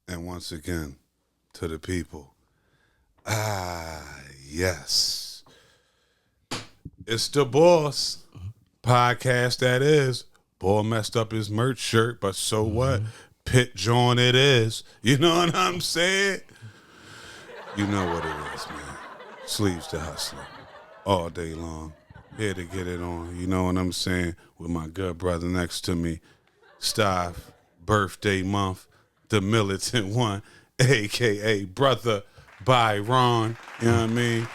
And once again, to the people, yes, it's the Boss podcast. That is, boy messed up his merch shirt, but so what? Pit joint it is. You know what I'm saying? You know what it is, man. Sleeves to hustler all day long. Here to get it on. You know what I'm saying? With my good brother next to me, Staff, birthday month, the militant one, a.k.a. Brother Byron. You know what I mean?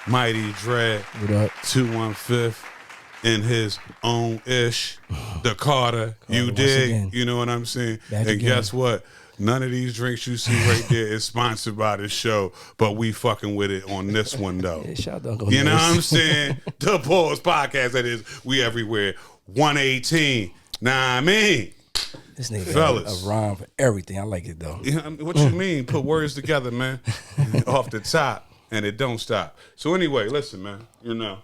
Mighty Dread, What up? 215 in his own ish. The Carter, you dig? again. You know what I'm saying? Back and again. guess what? None of these drinks you see right there is sponsored by the show, but we fucking with it on this one though. Yeah, shout out to You know what I'm saying? The Bols podcast, that is, we everywhere. 118. Nah, I mean. This nigga Fellas. got a rhyme for everything. I like it though. You know, what you mean? Put words together, man. Off the top, and it don't stop. So anyway, listen, man. You know,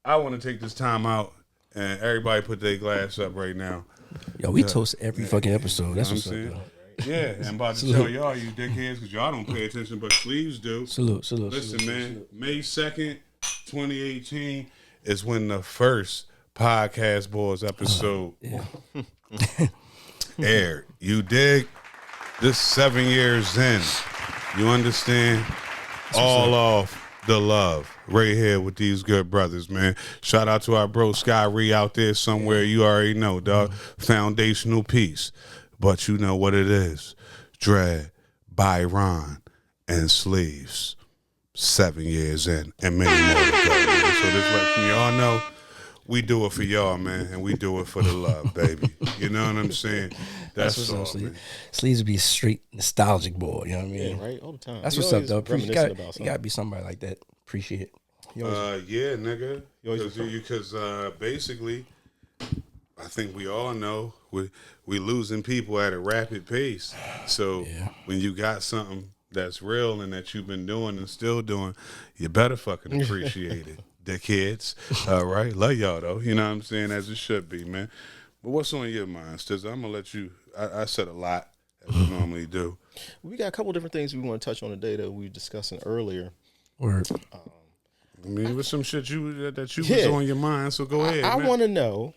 I want to take this time out, and everybody put their glass up right now. Yo, we toast every fucking episode. That's You know what's what up, I'm though. saying? Yeah, I'm about to tell y'all, you dickheads, because y'all don't pay attention, but sleeves do. Salute. Listen, man, May 2nd, 2018 is when the first Podcast Boys episode aired. You dig? This 7 years in. You understand? All off the love right here with these good brothers, man. Shout out to our bro Sky Ree out there somewhere. You already know, dog. Foundational piece. But you know what it is. Dread, Byron, and Sleeves. 7 years in, and many more to go, man. So just letting y'all know, we do it for y'all, man, and we do it for the love, baby. You know what I'm saying? That's what's all, up, man. Sleeves be straight nostalgic boy. You know what I mean? Yeah, right? All the time. That's You what's up, always though. reminiscing about You something. gotta be somebody like that. Appreciate it. Yeah, nigga. Because basically, I think we all know we losing people at a rapid pace. So when you got something that's real and that you've been doing and still doing, you better fucking appreciate it, dickheads. All right, love y'all though. You know what I'm saying? As it should be, man. But what's on your mind, Stiz? I'm gonna let you. I said a lot as we normally do. We got a couple different things we want to touch on today that we were discussing earlier. Word. I mean, it was some shit that was on your mind. So go ahead. I man. want to know,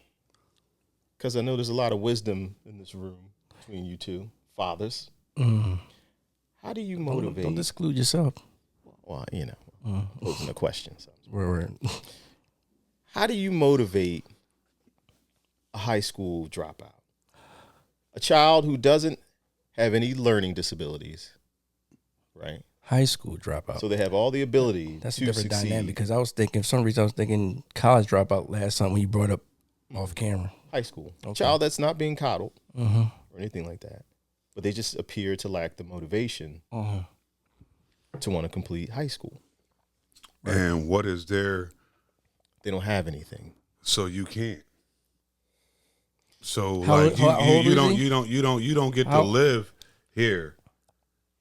because I know there's a lot of wisdom in this room between you two fathers. How do you motivate? Don't exclude yourself. Well, you know, posing the question. So. Word. How do you motivate a high school dropout? A child who doesn't have any learning disabilities, right? High school dropout. So they have all the ability That's to a different succeed. dynamic because I was thinking, for some reason, I was thinking college dropout last time when you brought up off camera. High school. Okay. Child that's not being coddled or anything like that. But they just appear to lack the motivation to want to complete high school. And what is there? They don't have anything. So you can't. So How like old you is don't he? you don't get to live here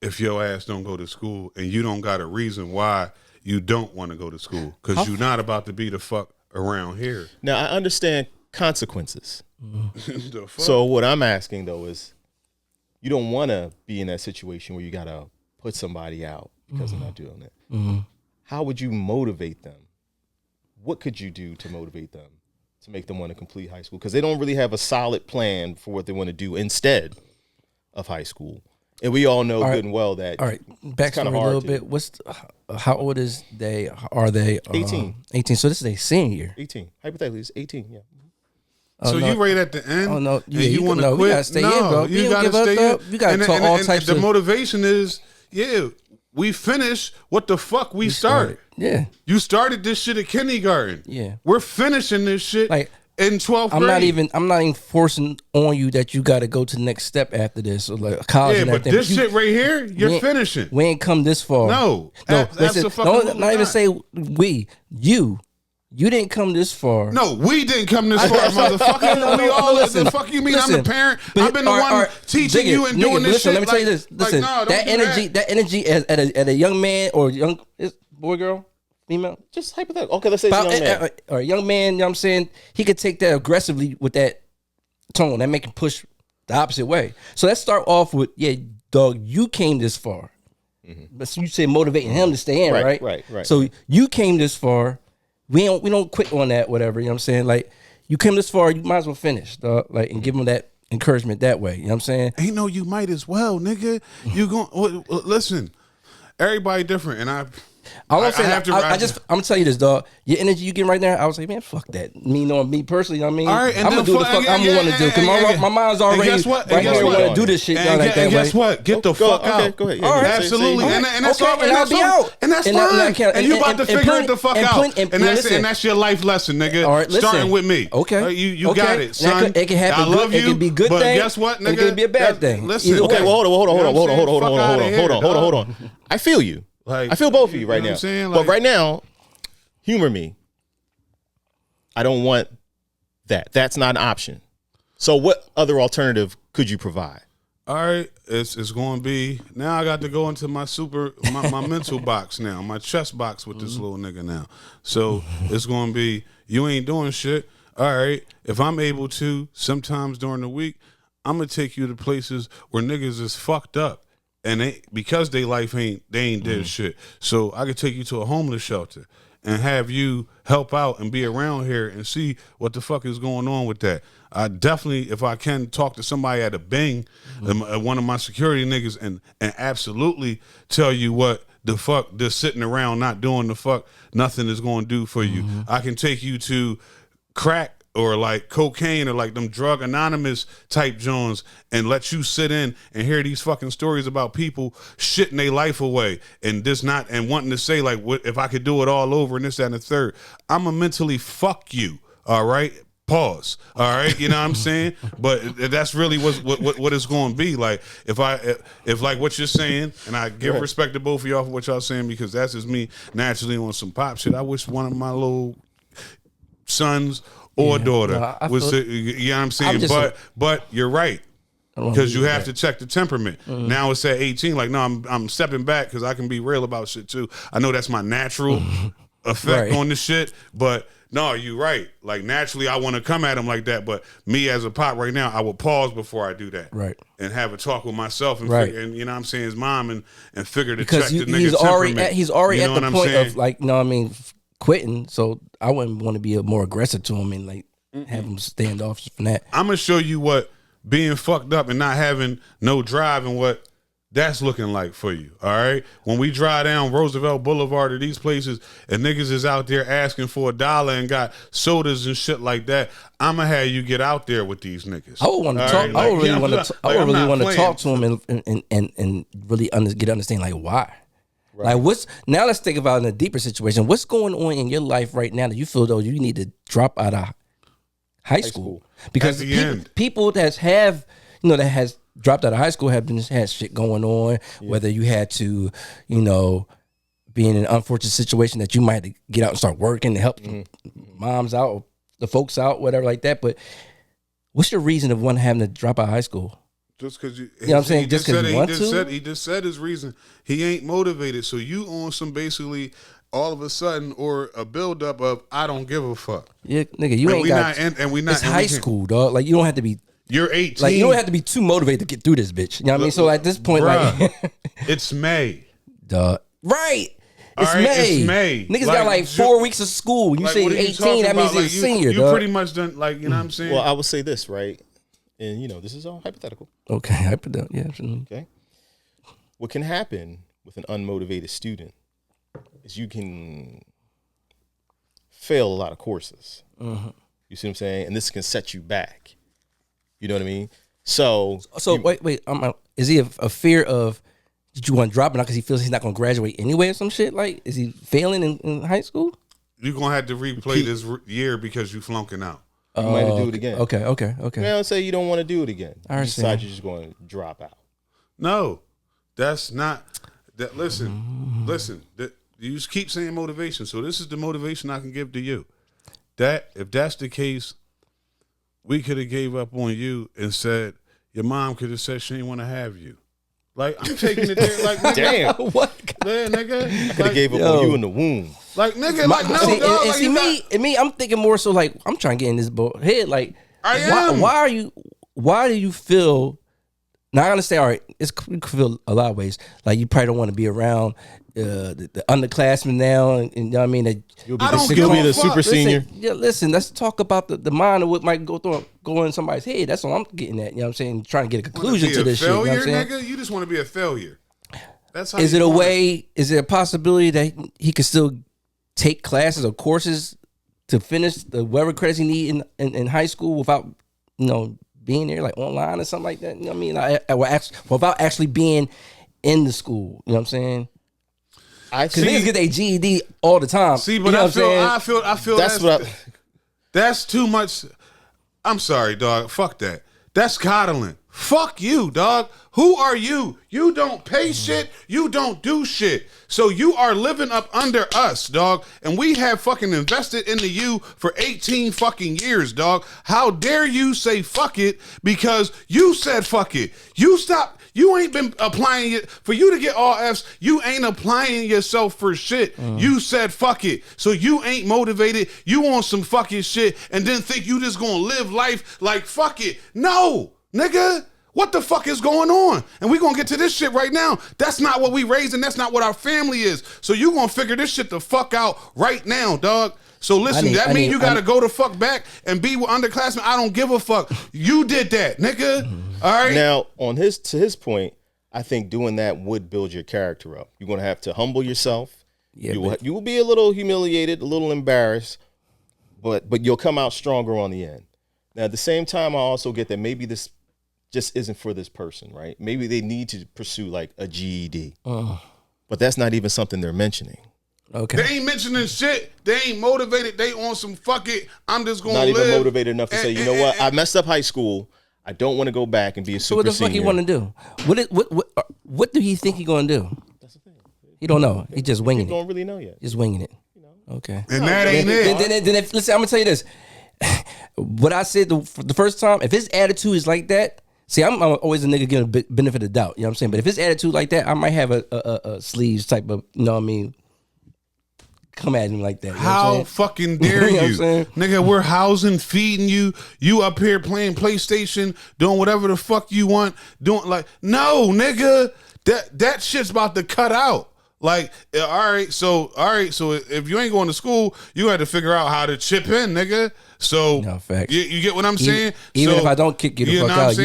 if your ass don't go to school, and you don't got a reason why you don't want to go to school, because you're not about to be the fuck around here. Now, I understand consequences. The fuck? So what I'm asking, though, is you don't want to be in that situation where you got to put somebody out because they're not doing it. How would you motivate them? What could you do to motivate them to make them want to complete high school? Because they don't really have a solid plan for what they want to do instead of high school. And we all know good and well that. All right, backstory a little bit. How old is they? Are they 18? 18. So this is a senior year. 18. Hypothetically, it's 18, yeah. So you right at the end. Oh no! and you want to we quit? gotta stay no, in, bro. You gotta stay in. You gotta talk all types the of. motivation is, we finished what the fuck we started. Yeah. You started this shit at kindergarten. Yeah. We're finishing this shit Like, in 12th grade. I'm not even forcing on you that you got to go to the next step after this, or like college. Yeah, and but everything. this shit right here, we you're ain't- finishing. We ain't come this far. No, listen, absolutely not even say we, you. You didn't come this far. No, we didn't come this far, motherfucker. We all listen. The fuck you mean? I'm the parent. I've been the one teaching you and doing this shit. Let me tell you this. Listen, that energy at a young man or young boy, girl, female, just hypothetical. Okay, let's say it's a young man. Or a young man. You know what I'm saying? He could take that aggressively with that tone that make him push the opposite way. So let's start off with, dog, you came this far. But so you say motivating him to stay in, right? Right. So you came this far. We don't quit on that, whatever. You know what I'm saying? Like, you came this far, you might as well finish, dog. Like, and give him that encouragement that way. You know what I'm saying? Ain't no you might as well, nigga. You going listen. Everybody different, and I'm gonna tell you this, dog. Your energy you getting right now, I was like, man, fuck that. Me personally, you know what I mean? All right, I'm gonna do what the fuck I'm gonna do because my mind's already right here. Want to do this shit, and guess what? Get the fuck out. Go ahead. All right, absolutely, and that's all. And I'll be out, and that's fine. And you about to figure it the fuck out, and that's your life lesson, nigga. All right, starting with me. Okay, you got it, son. It can happen. I love you. It can be good but thing. Guess what, nigga? It can be a bad thing. Listen. Okay, well, hold on. I feel you. I feel both of you right now. But right now, humor me. I don't want that. That's not an option. So what other alternative could you provide? All right, it's going to be, now I got to go into my mental box now, my chest box with this little nigga now. So it's going to be, you ain't doing shit. All right, if I'm able to, sometimes during the week, I'm going to take you to places where niggas is fucked up. And because they ain't did shit. So I could take you to a homeless shelter and have you help out and be around here and see what the fuck is going on with that. I definitely, if I can, talk to somebody at a Bing, one of my security niggas, and absolutely tell you what the fuck just sitting around not doing the fuck nothing is going to do for you. I can take you to crack or like cocaine or like them drug anonymous type Jones and let you sit in and hear these fucking stories about people shitting their life away and wanting to say like, what if I could do it all over and this, that, and the third. I'ma mentally fuck you, all right? Pause. All right, you know what I'm saying? But that's really what it's going to be. Like if like what you're saying, and I give respect to both of y'all for what y'all saying because that's just me naturally on some pop shit. I wish one of my little sons or daughter was, you know what I'm saying? But you're right. Because you have to check the temperament. Now it's at 18. Like, no, I'm stepping back because I can be real about shit too. I know that's my natural effect on the shit, but no, you're right. Like naturally, I want to come at him like that, but me as a pop right now, I will pause before I do that, and have a talk with myself and figure, and you know what I'm saying, his mom and figure to check the nigga's temperament. He's already at the point of like, you know what I mean, quitting. So I wouldn't want to be more aggressive to him and like have him stand off from that. I'm gonna show you what being fucked up and not having no drive and what that's looking like for you, all right? When we drive down Roosevelt Boulevard to these places and niggas is out there asking for $1 and got sodas and shit like that, I'ma have you get out there with these niggas. I would want to talk. I would really want to talk to him and really understand like why. Right. Like now let's think about in a deeper situation. What's going on in your life right now that you feel though you need to drop out of high school? Because people that has dropped out of high school had shit going on, whether you had to, be in an unfortunate situation that you might have to get out and start working to help moms out, or the folks out, whatever like that. But what's your reason of one having to drop out of high school? Just because you know what I'm saying? Just because you want to? He just said his reason. He ain't motivated. So you on some basically all of a sudden or a buildup of I don't give a fuck. Yeah, nigga, you ain't got. And we not. It's high school, dog. Like you don't have to be. You're 18. Like you don't have to be too motivated to get through this, bitch. You know what I mean? So at this point, like, it's May, dog. Right. It's May. It's May. Niggas got like 4 weeks of school. You say 18, that means you're a senior, you pretty much done, like, you know what I'm saying? Well, I would say this, right? And, this is all hypothetical. Okay, hypothetical. Yeah, absolutely. Okay. What can happen with an unmotivated student is you can fail a lot of courses. You see what I'm saying? And this can set you back. You know what I mean? So wait. Is he a fear of, did you want to drop it out because he feels he's not going to graduate anyway or some shit? Like, is he failing in high school? You're going to have to replay this year because you flunking out. You might have to do it again. Okay. Now say you don't want to do it again. You decide you're just going to drop out. No, that's not. Listen. You just keep saying motivation. So this is the motivation I can give to you. if that's the case, we could have gave up on you and said your mom could have said she didn't want to have you. Like, I'm taking it there. Like, nigga, Damn. What? yeah, nigga. I could have gave up on you in the womb. Like, nigga, like, no, see, dog. and Like, see me, I'm thinking more so like I'm trying to get in this head. Like, I am. Why do you feel? Now I understand. All right, you could feel a lot of ways. Like you probably don't want to be around the underclassmen now, and you know what I mean. That You'll I don't be give a the fuck. super senior. Listen, let's talk about the mind of what might go in somebody's head. That's all I'm getting at. You know what I'm saying? Trying to get a conclusion to this failure, shit. You know what I'm saying? nigga? You just want to be a failure. That's how Is you it a want way? Is it a possibility that he could still take classes or courses to finish the whatever credits he need in high school without being there, like online or something like that? You know what I mean? Without actually being in the school. You know what I'm saying? Because niggas get their GED all the time. See, but you know I feel that's too much. I'm sorry, dog. Fuck that. That's coddling. Fuck you, dog. Who are you? You don't pay shit. You don't do shit. So you are living up under us, dog. And we have fucking invested into you for 18 fucking years, dog. How dare you say fuck it because you said fuck it. You stop. You ain't been applying it. For you to get all Fs, you ain't applying yourself for shit. You said fuck it. So you ain't motivated. You want some fucking shit and then think you just gonna live life like fuck it. No, nigga. What the fuck is going on? And we gonna get to this shit right now. That's not what we raised and that's not what our family is. So you gonna figure this shit the fuck out right now, dog. So listen, that means you gotta go the fuck back and be with underclassmen. I don't give a fuck. You did that, nigga. All right. Now, to his point, I think doing that would build your character up. You're gonna have to humble yourself. Yeah, you will be a little humiliated, a little embarrassed, but you'll come out stronger on the end. Now, at the same time, I also get that maybe this just isn't for this person, right? Maybe they need to pursue like a GED, but that's not even something they're mentioning. Okay. They ain't mentioning shit. They ain't motivated. They on some fuck it. I'm just gonna Not live. even motivated enough to say, you know what? I messed up high school. I don't want to go back and be a super So what the senior. fuck he want to do? What do he think he gonna do? That's the thing. He don't know. He just winging You it. don't really know yet. Just winging it. Okay. And that ain't it. Then listen, I'm gonna tell you this. What I said the first time, if his attitude is like that, see, I'm always a nigga giving a benefit of doubt. You know what I'm saying? But if his attitude like that, I might have a sleeves type of, you know what I mean, come at him like that. You know How fucking dare You know what I'm you? saying? Nigga, we're housing, feeding you. You up here playing PlayStation, doing whatever the fuck you want. Doing like, no, nigga. That shit's about to cut out. Like, all right, so if you ain't going to school, you had to figure out how to chip in, nigga. So No, facts. you get what I'm saying? Even So, if I don't kick you the you fuck know what out, I'm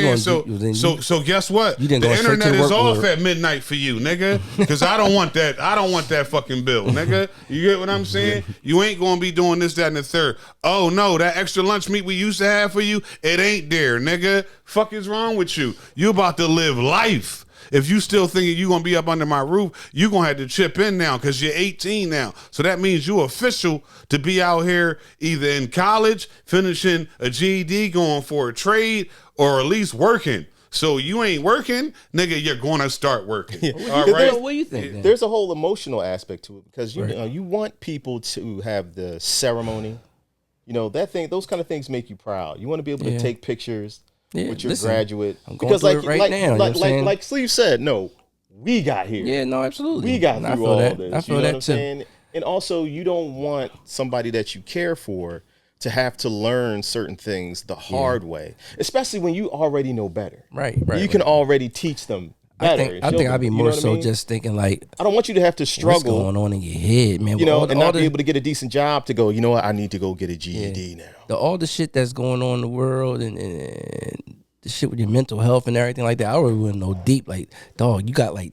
saying? you So guess what? you didn't The go straight to internet the is work off order. at midnight for you, nigga. Because I don't want that. I don't want that fucking bill, nigga. You get what I'm saying? You ain't gonna be doing this, that, and the third. Oh no, that extra lunch meat we used to have for you, it ain't there, nigga. Fuck is wrong with you? You about to live life. If you still thinking you gonna be up under my roof, you gonna have to chip in now because you're 18 now. So that means you official to be out here either in college, finishing a GED, going for a trade, or at least working. So you ain't working, nigga, you're gonna start working. All right. What do you think? then? There's a whole emotional aspect to it because you want people to have the ceremony. You know, those kind of things make you proud. You want to be able to take pictures with your graduate. I'm going through it right now. You know what I'm saying? Like Sleeve said, no, we got here. Yeah, no, absolutely. We got through all that. this. I feel you know that what I'm too. saying? And also, you don't want somebody that you care for to have to learn certain things the hard way, especially when you already know better. Right. You can already teach them better. I think I'd be more so I mean? just thinking like, I don't want you to have to what's struggle, going on in your head, man? you know, All and not the, be able to get a decent job to go, you know what, I need to go get a GED now. all the shit that's going on in the world and the shit with your mental health and everything like that. I really wouldn't know deep. Like, dog, you got like,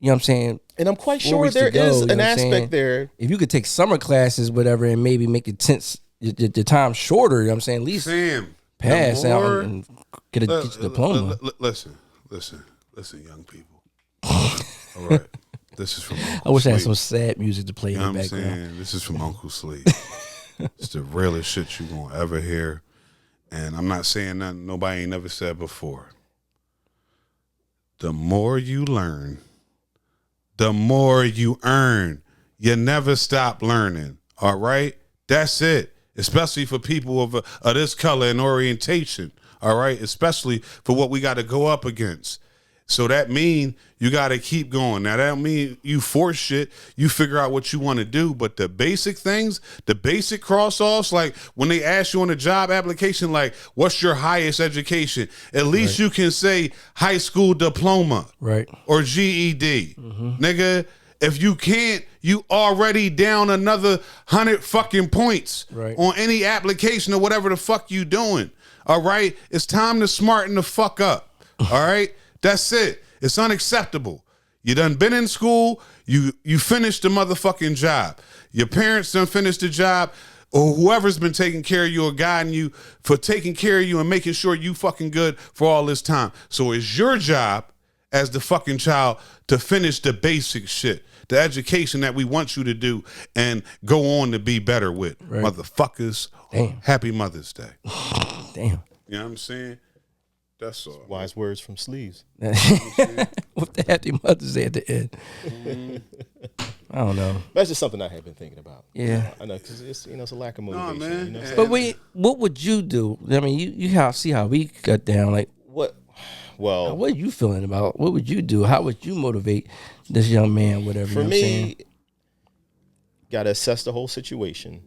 you know what I'm saying? And I'm quite 4 sure weeks there to go, is you know an what I'm saying? aspect there. If you could take summer classes, whatever, and maybe make your time shorter, you know what I'm saying? At least Sam, pass the out more- and get your diploma. Listen, young people. All right, this is from Uncle I wish I had Sleep. some sad music to play You know in what the I'm background. saying? This is from Uncle Sleep. It's the realest shit you gonna ever hear. And I'm not saying nothing nobody ain't never said before. The more you learn, the more you earn. You never stop learning. All right? That's it. especially for people of this color and orientation. All right, especially for what we got to go up against. So that mean you got to keep going. Now, that don't mean you force shit. You figure out what you want to do. But the basic things, the basic cross-offs, like when they ask you on a job application, like, what's your highest education? At least you can say high school diploma. Right. Or GED. Nigga, if you can't, you already down another 100 fucking points on any application or whatever the fuck you doing. All right? It's time to smarten the fuck up. All right? That's it. It's unacceptable. You done been in school. You finished the motherfucking job. Your parents done finished the job, or whoever's been taking care of you or guiding you for taking care of you and making sure you fucking good for all this time. So it's your job as the fucking child to finish the basic shit, the education that we want you to do and go on to be better with. Motherfuckers. Damn. Happy Mother's Day. Damn. You know what I'm saying? That's all. Wise words from Sleeves. With the Happy Mother's Day at the end. I don't know. That's just something I have been thinking about. Yeah. I know, because it's, it's a lack of motivation. No, man. You know? But what would you do? I mean, you see how we got down. Like, What? Well, what are you feeling about? What would you do? How would you motivate this young man? Whatever. for you know me, got to assess the whole situation.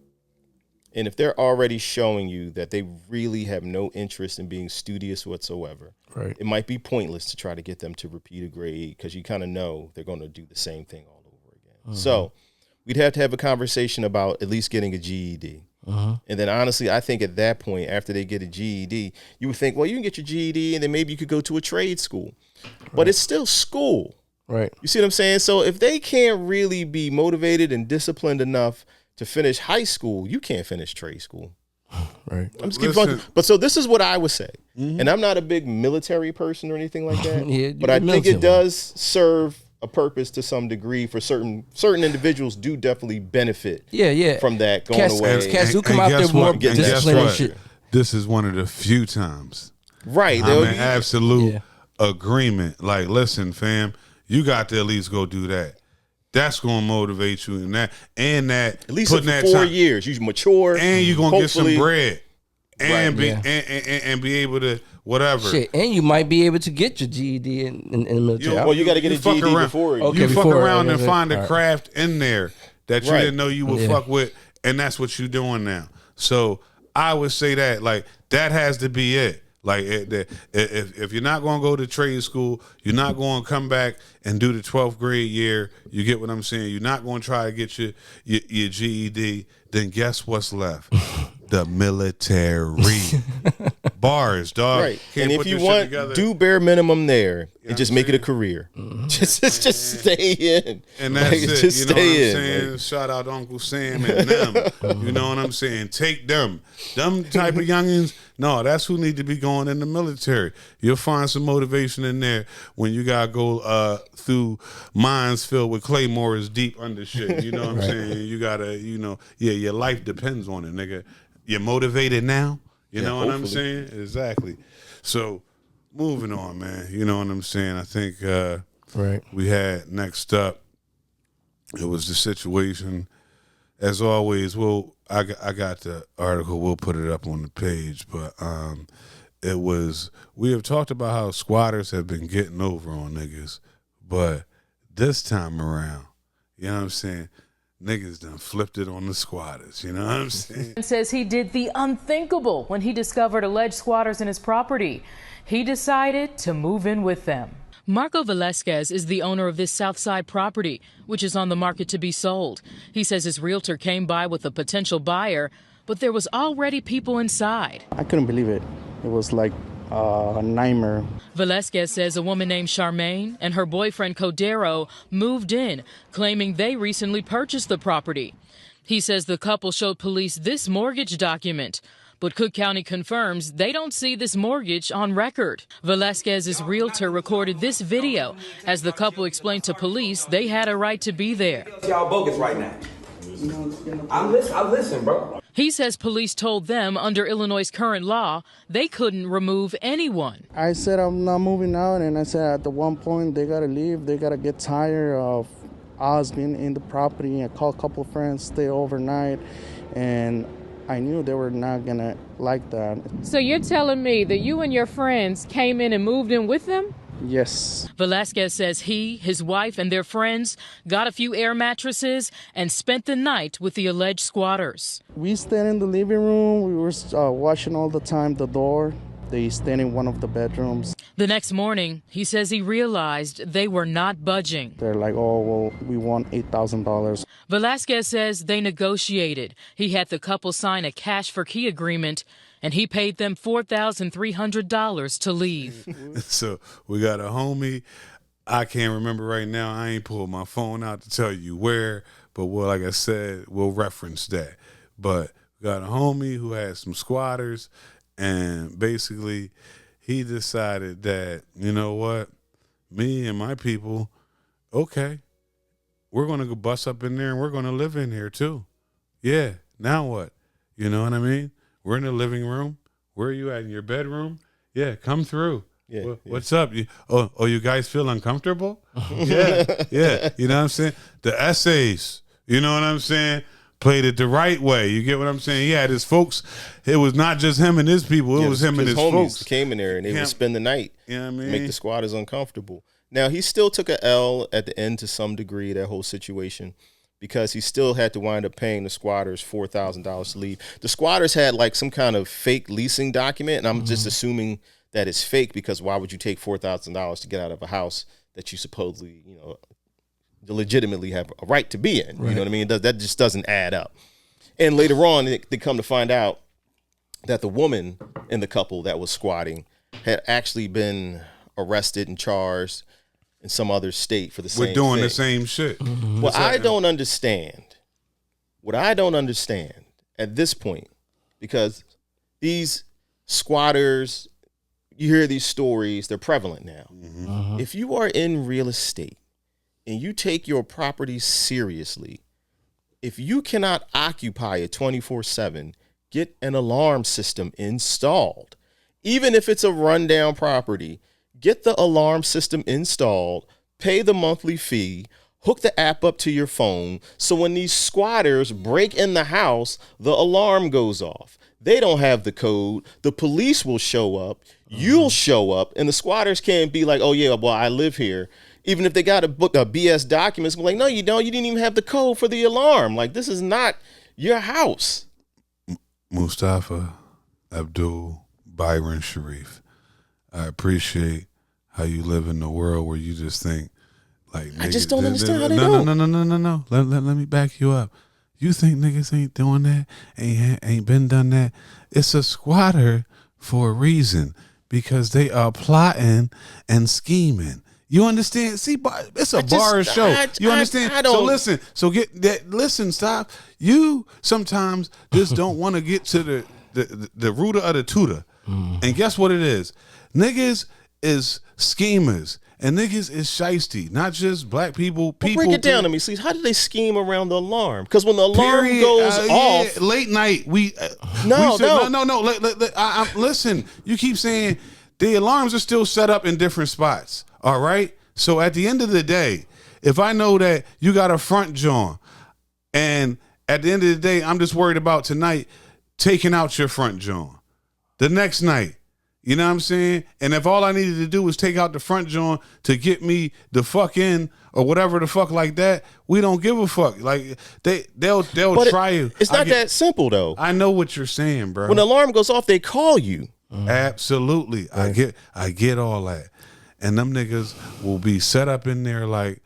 And if they're already showing you that they really have no interest in being studious whatsoever, it might be pointless to try to get them to repeat a grade because you kind of know they're going to do the same thing all over again. So we'd have to have a conversation about at least getting a GED. And then honestly, I think at that point, after they get a GED, you would think, well, you can get your GED and then maybe you could go to a trade school. But it's still school. Right. You see what I'm saying? So if they can't really be motivated and disciplined enough to finish high school, you can't finish trade school. Right. I'm just keeping fun. But so this is what I would say. And I'm not a big military person or anything like that. Yeah, but I think it does serve a purpose to some degree for certain individuals do definitely benefit from that going away. Cats do come out there more disciplined and shit. This is one of the few times. Right. I'm in absolute agreement. Like, listen, fam, you got to at least go do that. That's gonna motivate you, and that at least for 4 years, you mature, and you're gonna get some bread, and right, be able to whatever. Shit, and you might be able to get your GED in the military. Well, you got to get a GED before. You fuck around and find a craft in there that you didn't know you would fuck with, and that's what you're doing now. So I would say that that has to be it. Like, if you're not going to go to trade school, you're not going to come back and do the 12th grade year. You get what I'm saying? You're not going to try to get your GED. Then guess what's left? The military. Bars, dog. Right. Can't and if you want, do bare minimum there and just make it a career. Just stay in. And that's it. Just you know stay what I'm in. saying? Like, shout out Uncle Sam and them. You know what I'm saying? Take them. Them type of youngins. No, that's who need to be going in the military. You'll find some motivation in there when you gotta go through mines filled with claymores deep under shit. You know what I'm saying? You gotta, your life depends on it, nigga. You're motivated now. You know what I'm saying? Exactly. So, moving on, man. You know what I'm saying? I think we had next up, it was the situation. As always, I got the article. We'll put it up on the page. But it was, we have talked about how squatters have been getting over on niggas. But this time around, you know what I'm saying? Niggas done flipped it on the squatters, you know what I'm saying? Says he did the unthinkable when he discovered alleged squatters in his property. He decided to move in with them. Marco Velasquez is the owner of this Southside property, which is on the market to be sold. He says his realtor came by with a potential buyer, but there was already people inside. I couldn't believe it. It was like a nightmare. Velasquez says a woman named Charmaine and her boyfriend Codero moved in, claiming they recently purchased the property. He says the couple showed police this mortgage document, but Cook County confirms they don't see this mortgage on record. Velasquez's realtor recorded this video as the couple explained to police they had a right to be there. Y'all bogus right now. I listen, bro. He says police told them under Illinois' current law, they couldn't remove anyone. I said I'm not moving out, and I said at the one point they gotta leave. They gotta get tired of us being in the property. I called a couple of friends, stay overnight, and I knew they were not gonna like that. So you're telling me that you and your friends came in and moved in with them? Yes. Velasquez says he, his wife, and their friends got a few air mattresses and spent the night with the alleged squatters. We stayed in the living room. We were watching all the time the door. They stayed in one of the bedrooms. The next morning, he says he realized they were not budging. They're like, oh, well, we want $8,000. Velasquez says they negotiated. He had the couple sign a cash for key agreement, and he paid them $4,300 to leave. So we got a homie. I can't remember right now. I ain't pulled my phone out to tell you where, but like I said, we'll reference that. But we got a homie who had some squatters, and basically he decided that, you know what, me and my people, okay, we're going to go bust up in there and we're going to live in here too. Yeah, now what? You know what I mean? We're in the living room. Where are you at? In your bedroom? Yeah, come through. Yeah, What's up? You guys feel uncomfortable? yeah. You know what I'm saying? The essays, you know what I'm saying? Played it the right way. You get what I'm saying? He had his folks. It was not just him and his people. It was him and his homies folks. Came in there and they would spend the night. You know what I mean? Make the squatters uncomfortable. Now, he still took a L at the end to some degree, that whole situation, because he still had to wind up paying the squatters $4,000 to leave. The squatters had like some kind of fake leasing document, and I'm just assuming that it's fake, because why would you take $4,000 to get out of a house that you supposedly, legitimately have a right to be in? Right. You know what I mean? That just doesn't add up. And later on, they come to find out that the woman in the couple that was squatting had actually been arrested and charged in some other state for the same thing. We're doing the same shit. Mm-hmm. What I don't understand at this point, because these squatters, you hear these stories, they're prevalent now. Mm-hmm. If you are in real estate and you take your property seriously, if you cannot occupy it 24/7, get an alarm system installed. Even if it's a rundown property, get the alarm system installed, pay the monthly fee, hook the app up to your phone, so when these squatters break in the house, the alarm goes off. They don't have the code. The police will show up. You'll show up, and the squatters can't be like, oh, yeah, well, I live here. Even if they got to book a BS documents, like, no, you don't. You didn't even have the code for the alarm. Like, this is not your house. Mustafa Abdul Byron Sharif, I appreciate how you live in the world where you just think, like, I just don't understand how they don't. No. Let me back you up. You think niggas ain't doing that? Ain't been done that? It's a squatter for a reason, because they are plotting and scheming. You understand? See, it's a bar show. You understand? I don't. So listen. So get that. Listen. Stop. You sometimes just don't want to get to the rooter of the tutor. And guess what it is? Niggas is schemers. And niggas is shiesty, not just black people. Break it down to me, please. How do they scheme around the alarm? Because when the alarm goes off, late night, listen, you keep saying the alarms are still set up in different spots. All right. So at the end of the day, if I know that you got a front jaw, and at the end of the day, I'm just worried about tonight taking out your front jaw, the next night. You know what I'm saying? And if all I needed to do was take out the front joint to get me the fuck in or whatever the fuck like that, we don't give a fuck. Like they'll try you. It's not that simple though. I know what you're saying, bro. When the alarm goes off, they call you. Absolutely. Right. I get all that. And them niggas will be set up in there like,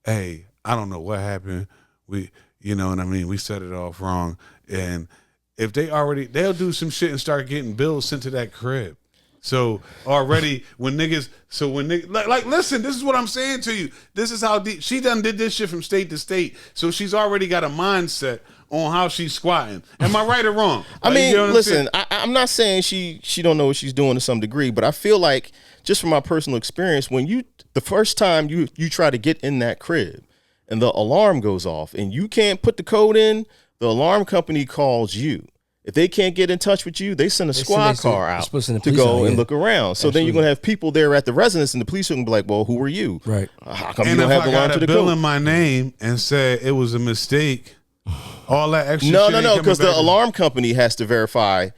hey, I don't know what happened. You know what I mean? We set it off wrong. And if they'll do some shit and start getting bills sent to that crib. So already listen, this is what I'm saying to you. This is how deep she done did this shit from state to state. So she's already got a mindset on how she's squatting. Am I right or wrong? I mean, you know listen, I'm not saying she don't know what she's doing to some degree, but I feel like just from my personal experience, when the first time you try to get in that crib and the alarm goes off and you can't put the code in, the alarm company calls you. If they can't get in touch with you, they send a squad car out to go and look around. So then you're going to have people there at the residence, and the police are going to be like, well, who are you? Right. How come you don't have the alarm to the code? And if I got a bill in my name and said it was a mistake, all that extra. No, shit because the alarm company has to verify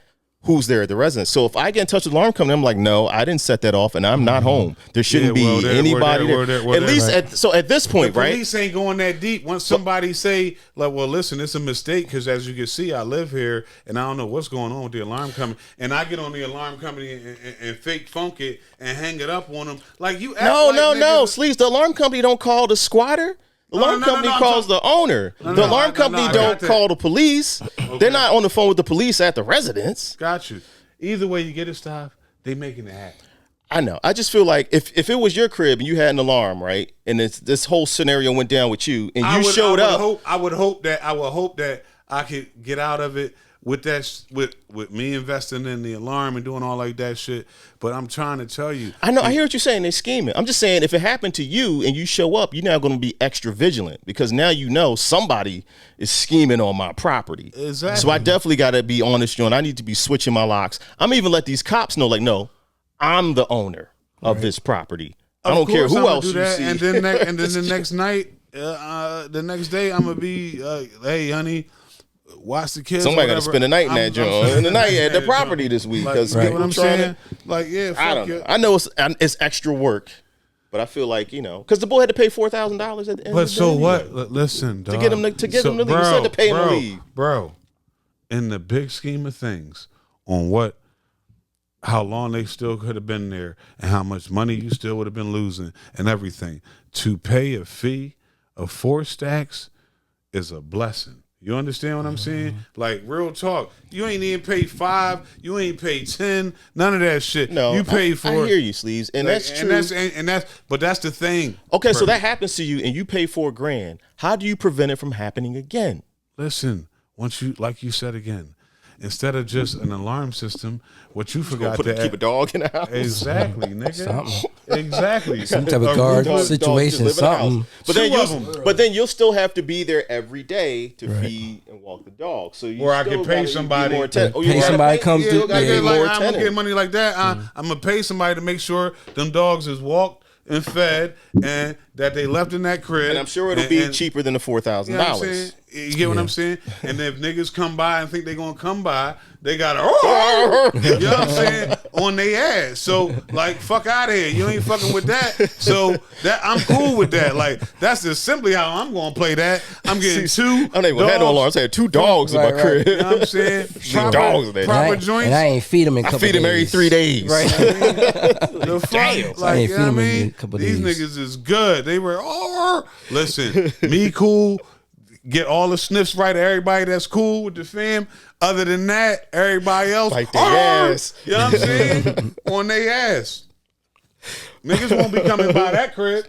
who's there at the residence. So if I get in touch with the alarm company, I'm like, no, I didn't set that off, and I'm not home. There shouldn't be anybody there. At least at this point, the right? Police ain't going that deep. Once somebody say, like, well, listen, it's a mistake because as you can see, I live here and I don't know what's going on with the alarm company, and I get on the alarm company and fake funk it and hang it up on them. Like you, No, Sleeves. The alarm company don't call the squatter. The alarm company calls the owner. The alarm company don't call the police. Okay. They're not on the phone with the police at the residence. Got you. Either way you get it stopped, they making it happen. I know. I just feel like if it was your crib and you had an alarm, right, and this whole scenario went down with you, and you showed up, I would hope that I could get out of it with that, with me investing in the alarm and doing all like that shit. But I'm trying to tell you, I know. I hear what you're saying. They're scheming. I'm just saying, if it happened to you and you show up, you're now going to be extra vigilant because now you know somebody is scheming on my property. Exactly. So I definitely got to be honest, John. I need to be switching my locks. I'm even let these cops know, like, no, I'm the owner of this property. I don't care who else you see. And then the next night, the next day, I'm gonna be, hey, honey, watch the kids. Somebody got to spend the night in that joint, in the night at the property this week because like, what I'm saying, like, yeah, fuck I don't know. I know it's extra work, but I feel like because the boy had to pay $4,000 at the end. But so what? Listen, dog, to get him to leave, you said to pay him to leave, bro. In the big scheme of things, on how long they still could have been there and how much money you still would have been losing and everything, to pay a fee of 4 stacks is a blessing. You understand what I'm saying? Like, real talk. You ain't even paid 5. You ain't paid 10. None of that shit. No, you paid for. I hear you, Sleeves, and that's true. But that's the thing. Okay, so that happens to you, and you pay $4,000. How do you prevent it from happening again? Listen, once you, like you said again, instead of just an alarm system, what you forgot to keep a dog in the house. Exactly, nigga. Something. Exactly. Some type of guard situation, something. But then you'll still have to be there every day to feed and walk the dog. So you I can pay somebody. Pay somebody come through. I'm gonna get money like that. I'm gonna pay somebody to make sure them dogs is walked and fed and that they left in that crib. And I'm sure it'll be cheaper than the $4,000. You get what I'm saying? And if niggas come by and think they're gonna come by, they gotta you know what I'm saying, on their ass. So like, fuck out of here. You ain't fucking with that. So that I'm cool with that. Like, that's just simply how I'm gonna play that. I'm getting 2. I don't even have no alarms. I had 2 dogs in my crib. You know what I'm saying? Proper joints. And I ain't feed them in a couple days. I feed them every 3 days. Right. The fuck? Like, I ain't feed them in a couple These days. niggas is good. They were listen, me cool. Get all the sniffs right of everybody that's cool with the fam. Other than that, everybody else like their ass. You know what I'm saying? On their ass. Niggas won't be coming by that crib.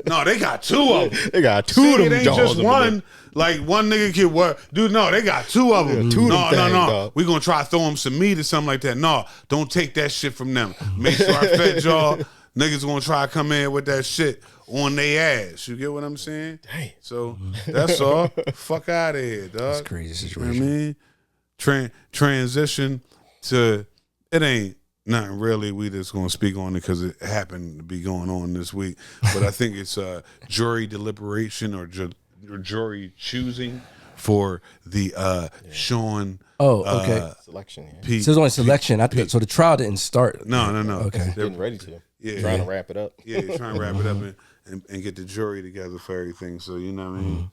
No, they got 2 of them. They got 2 of them. It ain't just one. Like, one nigga kid, what? Dude, no, they got 2 of them. No. We gonna try to throw them some meat or something like that. No, don't take that shit from them. Make sure I fed y'all. Niggas gonna try to come in with that shit on their ass. You get what I'm saying? Dang. So that's all. Fuck out of here, dog. That's a crazy situation. You know what I mean? Transition to, it ain't nothing really. We just gonna speak on it because it happened to be going on this week. But I think it's jury deliberation or jury choosing for the Sean. Oh, okay. Selection. Yeah. So there's only selection. So the trial didn't start. No. Okay. They're getting ready to. Yeah, trying to wrap it up. Yeah, they're trying to wrap it up and get the jury together for everything. So, you know what I mean?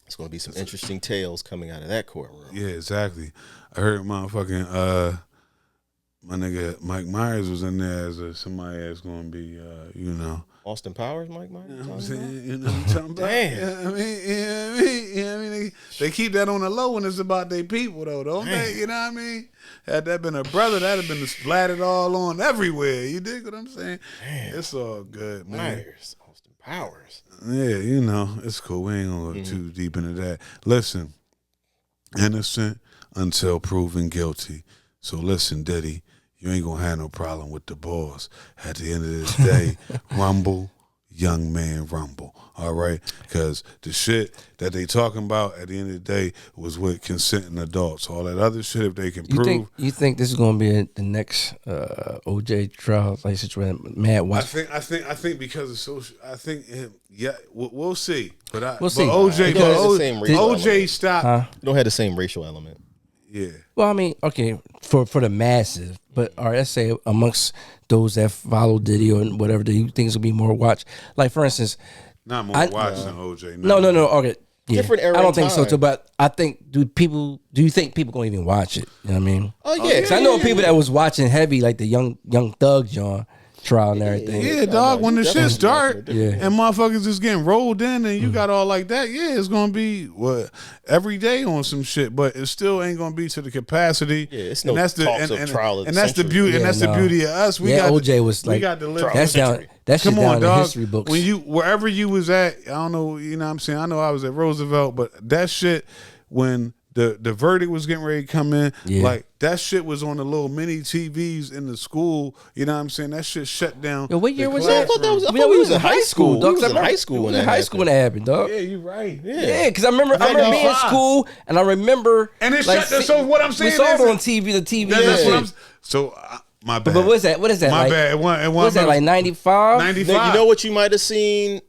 It's going to be some interesting tales coming out of that courtroom. Yeah, exactly. I heard motherfucking my nigga Mike Myers was in there as somebody that's going to be, Austin Powers, Mike Myers? You know what I'm saying? You know what I'm talking about? Damn. You know what I mean? They keep that on the low when it's about their people, though, don't they? You know what I mean? Had that been a brother, that'd have been splattered all on everywhere. You dig what I'm saying? Damn. It's all good, man. Myers, Austin Powers. Yeah, it's cool. We ain't gonna go too deep into that. Listen, innocent until proven guilty. So listen, Diddy, you ain't gonna have no problem with the Bols. At the end of this day, Rumble, young man rumble. All right, because the shit that they talking about at the end of the day was with consenting adults. All that other shit, if they can prove. You think this is going to be the next OJ trial like situation? Mad watch. I think because of social. I think we'll see. But We'll see. OJ stopped. You don't have the same racial element. Yeah. Well, I mean, okay, for the masses, but all right, let's say amongst those that follow Diddy or whatever, do you think it's gonna be more watch? Like for instance, not more watch than OJ. No. Okay, yeah. Different era I don't and think so time. too, but I think do you think people gonna even watch it? You know what I mean? Oh yeah. 'Cause I know people that was watching heavy, like the young Thug John trial and everything. Yeah, dog. When the shit start, Yeah. and motherfuckers just getting rolled in, and you got all like that. Yeah, it's gonna be every day on some shit, but it still ain't gonna be to the capacity. Yeah, it's and no that's the talks and, of and, trial of and the that's the century. beauty, Yeah, and that's the no. beauty of us. We got OJ was like we got to live. that's down. That shit Come down on, in the dog. history books. When you wherever you was at, I don't know. You know what I'm saying? I know I was at Roosevelt, but that shit when the verdict was getting ready to come in, like that shit was on the little mini TVs in the school. You know what I'm saying? That shit shut down. Yo, what year was I that? thought we was in high school. dog. We was in high school when in that high school when that happened, dog. Yeah, you right. Yeah, because I remember being in 95. school, and I remember. And it shut. So what I'm saying we saw is it on TV. The TV. That's shit. what I'm. So my bad. But what is that? What is that? My like, bad. It wasn't What's that like? 95. 95. You know what you might have seen?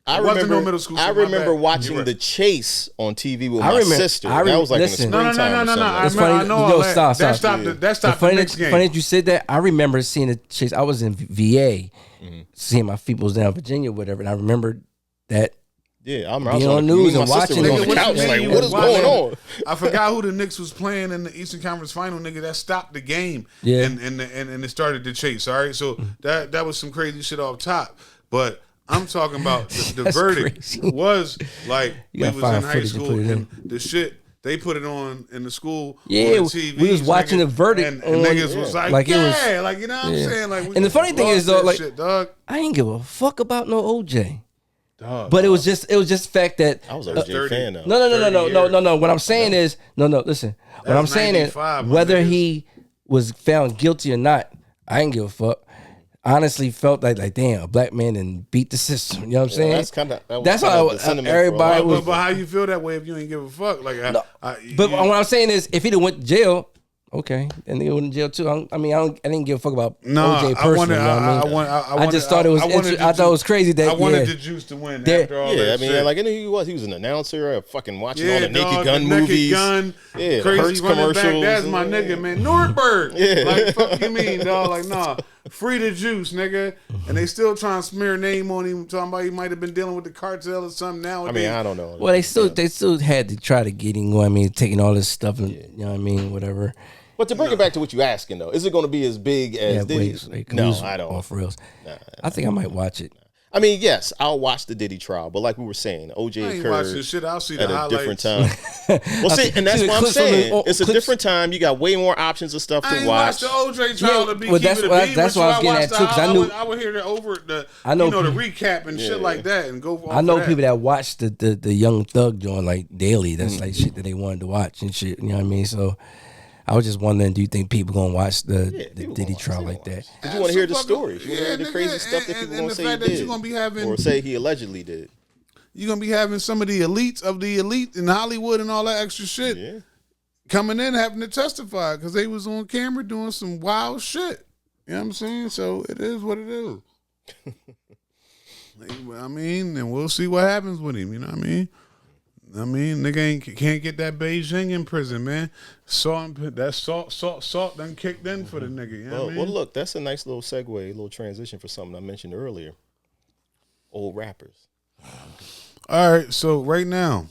I It wasn't remember. no middle school, so I my remember bad. watching You're right. The Chase on TV with I my remember- sister. I That was like listen. in the No. springtime. or something. It's I funny. know Yo, all that. stop. That stopped the next game. Funny that you said that. I remember seeing the Chase. I was in VA, seeing my peoples down in Virginia, whatever, and I remember that. Yeah, I remember. Being I was on me news and and my sister watching was it. on the couch Nigga, like, you what was is going on? I forgot who the Knicks was playing in the Eastern Conference Final, nigga. That stopped the game. Yeah. And it started the chase. All right. So that was some crazy shit off top. But I'm talking about the That's verdict crazy. was like You we gotta was find in high footage and school put it in. and the shit they put it on in the school. Yeah, on the TVs, we was watching nigga, the verdict and on- niggas was like, like it was- yeah, like you know what I'm yeah. saying. Like, we And the funny thing is, though, lost that like- shit, dog. I ain't give a fuck about no OJ. Dog, But it was just the fact that I was an OJ fan though. no. What I'm saying is listen. What I'm saying is 95, my whether niggas. he was found guilty or not, I ain't give a fuck. Honestly, felt like damn, a black man and beat the system. You know what I'm saying? That's That's kinda how the sentiment for a everybody lot of was. But how you feel that way if you ain't give a fuck? Like, But what I'm saying is, if he'd have went to jail, okay, then he went to jail too. I didn't give a fuck about OJ personally. I just thought it was. I thought it was crazy that I wanted the Juice to win. There- After all Yeah, I that mean, shit. like, and he was an announcer, fucking watching all Yeah, the Naked dog, Gun the Naked movies. Gun, Yeah, crazy Hertz running back. commercials. That's my nigga, man. Nuremberg. Yeah. Like, fuck you mean, dog? Like, nah, free the Juice, nigga. And they still trying to smear a name on him, talking about he might have been dealing with the cartel or something I nowadays. mean, I don't know. Well, they still had to try to get him. You know what I mean, taking all this stuff and you know what I mean, whatever. But to bring it back to what you asking though, is it going to be as big as Diddy? No, I don't. Off rails. I think I might watch it. I mean, yes, I'll watch the Diddy trial, but like we were saying, OJ I ain't watching occurred shit. I'll see the at a highlights. different time. Well, see, and that's see the what I'm clips on the- saying. oh, It's a clips- different time. You got way more options of stuff I to ain't watch. watched the OJ trial to be well, keep that's it a what- beat, that's but what I was you getting watched at, too, 'cause I knew- I would hear the I know the people- recap and shit like that and go. I know people that watch the Young Thug joint like daily. That's like shit that they wanted to watch and shit. You know what I mean? So I was just wondering, do you think people gonna watch the people Diddy gonna watch, trial they like gonna that? Because you want to hear the stories. You want to Yeah, hear the nigga, crazy stuff that and- people and going the to say fact he that did. you gonna be having- or say he allegedly did. You're gonna be having some of the elites of the elite in Hollywood and all that extra shit Yeah. coming in having to testify because they was on camera doing some wild shit. You know what I'm saying? So it is what it is. I mean, and we'll see what happens with him. You know what I mean? Nigga can't get that Beijing in prison, man. Salt done kicked in for the nigga. You know what I mean? Well, look, that's a nice little segue, a little transition for something I mentioned earlier. Old rappers. All right, so right now,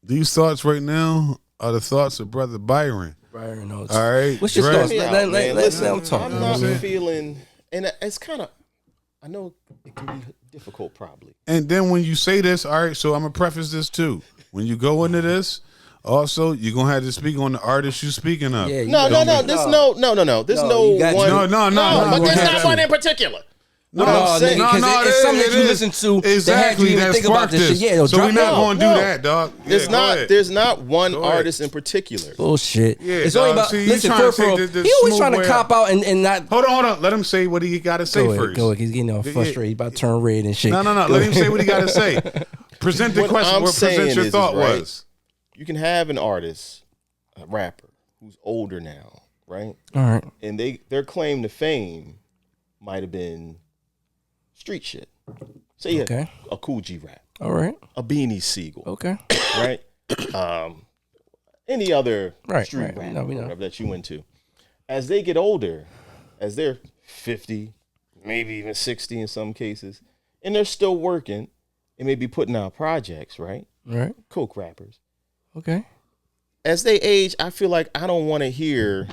these thoughts right now are the thoughts of Brother Byron. Byron knows. All right, What's your Dre. thoughts? Yeah, Let man, listen, them talk. I'm not feeling, and it's kind of, I know it can be difficult probably. And then when you say this, all right, so I'm gonna preface this too. When you go into this, also you're gonna have to speak on the artist you're speaking of. Yeah, you No. gotta- There's no. There's No, no you got- one. No, but there's have not to. one in particular. What I'm saying, it's something that you listen to exactly that had you even think about this shit. Yeah, so we're not going to do that, dog. Yeah, there's not one artist in particular. Bullshit. Yeah, it's only about listen. He always trying to cop out and not. Hold on. Let him say what he got to say first. Go ahead. He's getting all frustrated. He's about to turn red and shit. No. Let him say what he got to say. Present the question. What present your thought was. You can have an artist, a rapper, who's older now, right? All right. And their claim to fame might have been street shit. Say a Cool G rap. All right. A Beanie Siegel. Okay. Right? Any other street rap whatever that you went to. As they get older, as they're 50, maybe even 60 in some cases, and they're still working and maybe putting out projects, right? Right. Coke rappers. Okay. As they age, I feel like I don't want to hear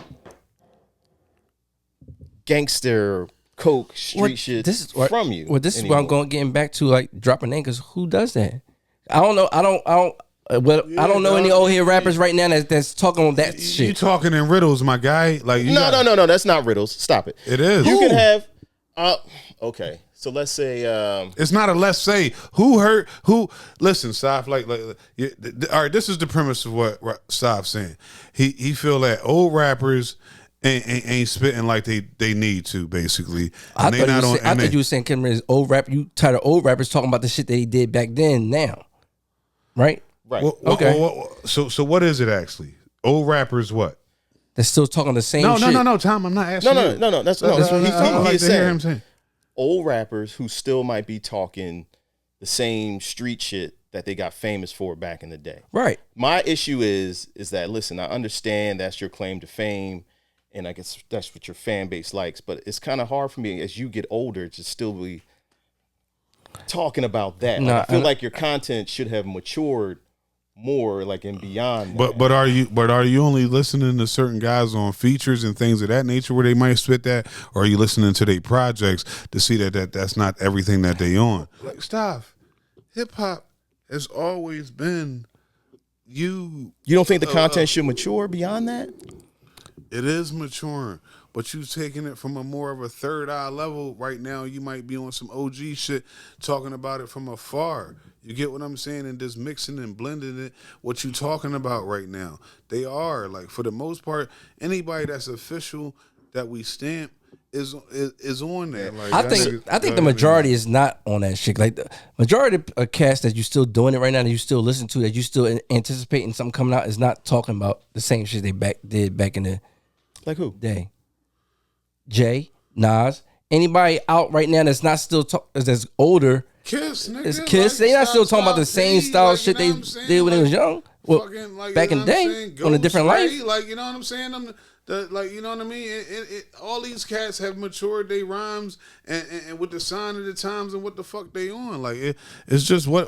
gangster Coke street shit from you. Well, this is what I'm getting back to, like dropping names. Because who does that? I don't know. I don't know any old head rappers right now that's talking on that shit. You talking in riddles, my guy? Like no. That's not riddles. Stop it. It is. You can have. Okay. So let's say it's not a let's say. Who hurt who? Listen, Saf. All right. This is the premise of what Saf's saying. He feel that old rappers ain't spitting like they need to, basically. I thought you were saying Kim old rap. You tired of old rappers talking about the shit they did back then. Now, right? Right. Okay. So what is it actually? Old rappers what? They're still talking the same shit. No, Tom. I'm not asking. No. That's what he's saying. Saying. Old rappers who still might be talking the same street shit that they got famous for back in the day. Right. My issue is that, listen, I understand that's your claim to fame, and I guess that's what your fan base likes, but it's kind of hard for me as you get older to still be talking about that. I feel like your content should have matured more, like, and beyond that. But are you only listening to certain guys on features and things of that nature where they might spit that, or are you listening to their projects to see that's not everything that they on? Like, stop. Hip hop has always been you. You don't think the content should mature beyond that? It is maturing, but you taking it from a more of a third eye level. Right now, you might be on some OG shit, talking about it from afar. You get what I'm saying? And just mixing and blending it, what you talking about right now. They are, like, for the most part, anybody that's official that we stamp is on there. Like, I think the majority is not on that shit. Like, the majority of cast that you still doing it right now, that you still listen to, that you still anticipating something coming out, is not talking about the same shit they did back in the like who day. Jay, Nas, anybody out right now that's not still that's older. Kiss, nigga. It's Kiss. They not still talking about the same style shit they did when they was young. Well, back in the day, on a different life. Like, you know what I'm saying? Like, you know what I mean? All these cats have matured their rhymes and with the sign of the times and what the fuck they on. Like, it's just what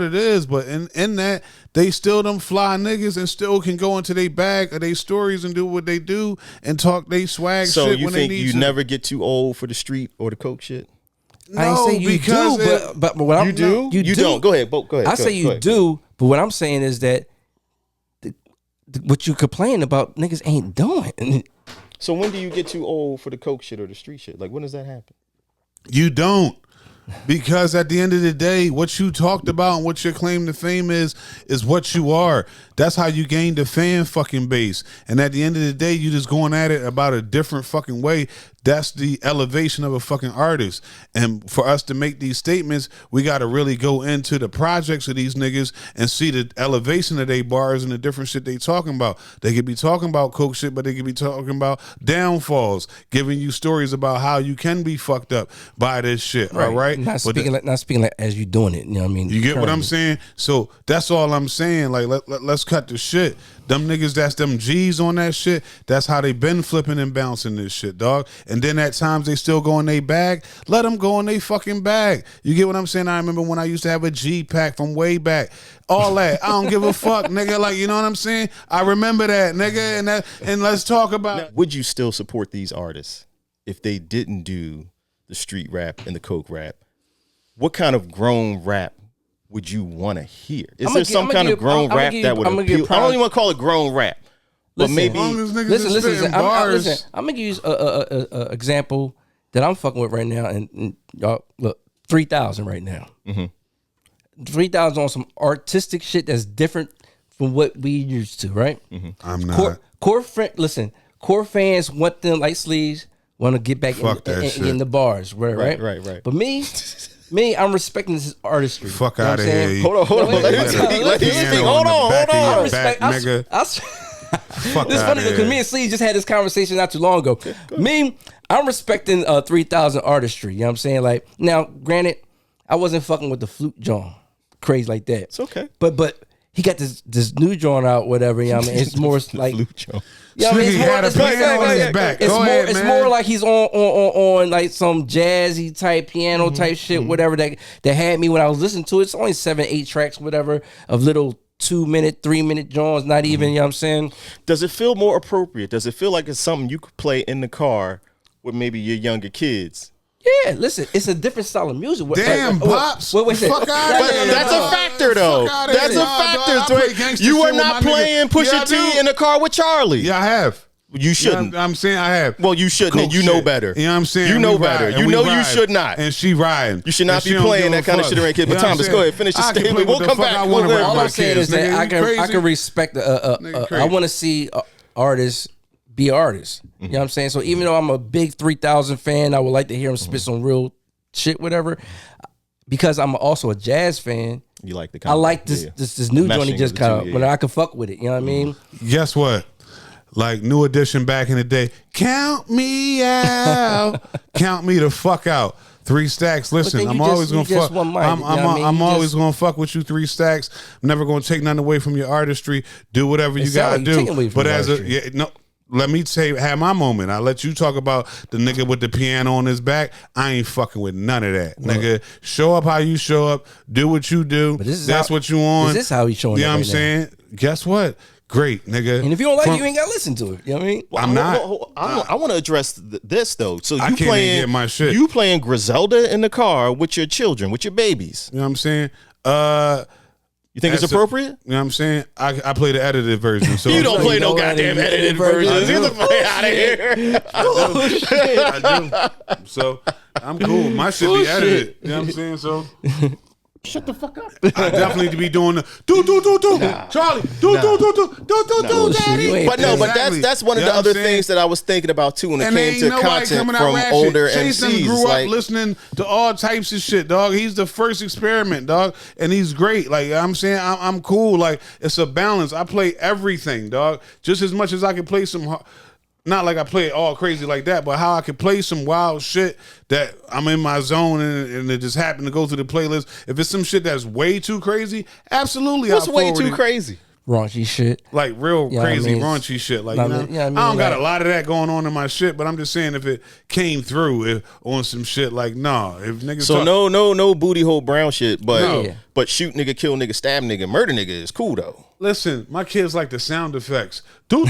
it is. But in that, they still them fly niggas and still can go into their bag of their stories and do what they do and talk they swag shit when they need to. So you think you never get too old for the street or the coke shit? No, I ain't say you do, but what I'm you do. You don't. Go ahead. Go ahead. I say you do, but what I'm saying is that what you complain about, niggas ain't doing. So when do you get too old for the coke shit or the street shit? Like, when does that happen? You don't. Because at the end of the day, what you talked about and what your claim to fame is what you are. That's how you gain the fan fucking base. And at the end of the day, you just going at it about a different fucking way. That's the elevation of a fucking artist. And for us to make these statements, we got to really go into the projects of these niggas and see the elevation of their bars and the different shit they talking about. They could be talking about coke shit, but they could be talking about downfalls, giving you stories about how you can be fucked up by this shit. Right. All right. Not speaking like as you doing it. You know what I mean? You get what I'm saying? So that's all I'm saying. Like, let's cut the shit. Them niggas that's them G's on that shit, that's how they been flipping and bouncing this shit, dog. And then at times they still go in they bag. Let them go in they fucking bag. You get what I'm saying? I remember when I used to have a G pack from way back. All that. I don't give a fuck, nigga. Like, you know what I'm saying? I remember that, nigga. And let's talk about now, would you still support these artists if they didn't do the street rap and the coke rap? What kind of grown rap would you want to hear? Is there some kind of grown rap that would appeal? I don't even want to call it grown rap, but maybe. Listen. I'm gonna use a example that I'm fucking with right now, and y'all look, 3,000 right now. 3,000 on some artistic shit that's different from what we used to, right? I'm not. Core fans want them light sleeves, want to get back in the bars, right? But me, I'm respecting this artistry. Fuck out of here. Hold on. Let him speak. Hold on. Fuck It's funny because me and Sleeve just had this conversation not too long ago. Me, I'm respecting 3,000 artistry. You know what I'm saying? Like, now, granted, I wasn't fucking with the flute John, crazy like that. It's okay. But he got this new John out, whatever. You know what I mean? It's more like flute John. Yeah, I mean, it's more like he's on like some jazzy type piano type shit, whatever that had me when I was listening to it. It's only 7-8 tracks, whatever, of little 2-minute, 3-minute Johns, not even, you know what I'm saying? Does it feel more appropriate? Does it feel like it's something you could play in the car with maybe your younger kids? Yeah, listen, it's a different style of music. Damn, Pops. Wait. Fuck out of here. That's a factor, though. That's a factor. You are not playing Pusha T in the car with Charlie. Yeah, I have. You shouldn't. I'm saying I have. Well, you shouldn't, and you know better. You know what I'm saying? You know better. You know you should not. And she riding. You should not be playing that kind of shit around kids. But Thomas, go ahead, finish your statement. We'll come back. All I'm saying is that I can respect. I want to see artists be artists. You know what I'm saying? So even though I'm a big 3,000 fan, I would like to hear him spit some real shit, whatever. Because I'm also a jazz fan. You like the? I like this new joint. He just kind of when I can fuck with it. You know what I mean? Guess what? Like New Edition back in the day. Count me out. Count me the fuck out. 3 Stacks. Listen, I'm always gonna fuck. I'm always gonna fuck with you. 3 Stacks. I'm never gonna take nothing away from your artistry. Do whatever you gotta do. But let me have my moment. I'll let you talk about the nigga with the piano on his back. I ain't fucking with none of that. Nigga, show up how you show up. Do what you do. That's what you on. Is this how he's showing up? You know what I'm saying? Guess what? Great, nigga. And if you don't like it, you ain't gotta listen to it. You know what I mean? I'm not. I want to address this though. So I you can't playing even get my shit. You playing Griselda in the car with your children, with your babies. You know what I'm saying? You think it's appropriate? You know what I'm saying? I play the edited version. So you don't play no goddamn edited versions. Get the fuck out of here. I do. So I'm cool. My shit be edited. You know what I'm saying? So shut the fuck up. I definitely need to be doing the do. Charlie, do, daddy. But no, but that's one of the other things that I was thinking about too when it came to content from older Jason MCs. grew up listening to all types of shit, dog. He's the first experiment, dog, and he's great. Like I'm saying, I'm cool. Like it's a balance. I play everything, dog, just as much as I can play some. Not like I play it all crazy like that, but how I can play some wild shit that I'm in my zone and it just happened to go through the playlist. If it's some shit that's way too crazy, absolutely. What's way too crazy? Raunchy shit. Like real crazy raunchy shit. Like, I don't got a lot of that going on in my shit, but I'm just saying if it came through on some shit like, nah. If niggas so no booty hole brown shit, but shoot nigga, kill nigga, stab nigga, murder nigga is cool though. Listen, my kids like the sound effects. Do.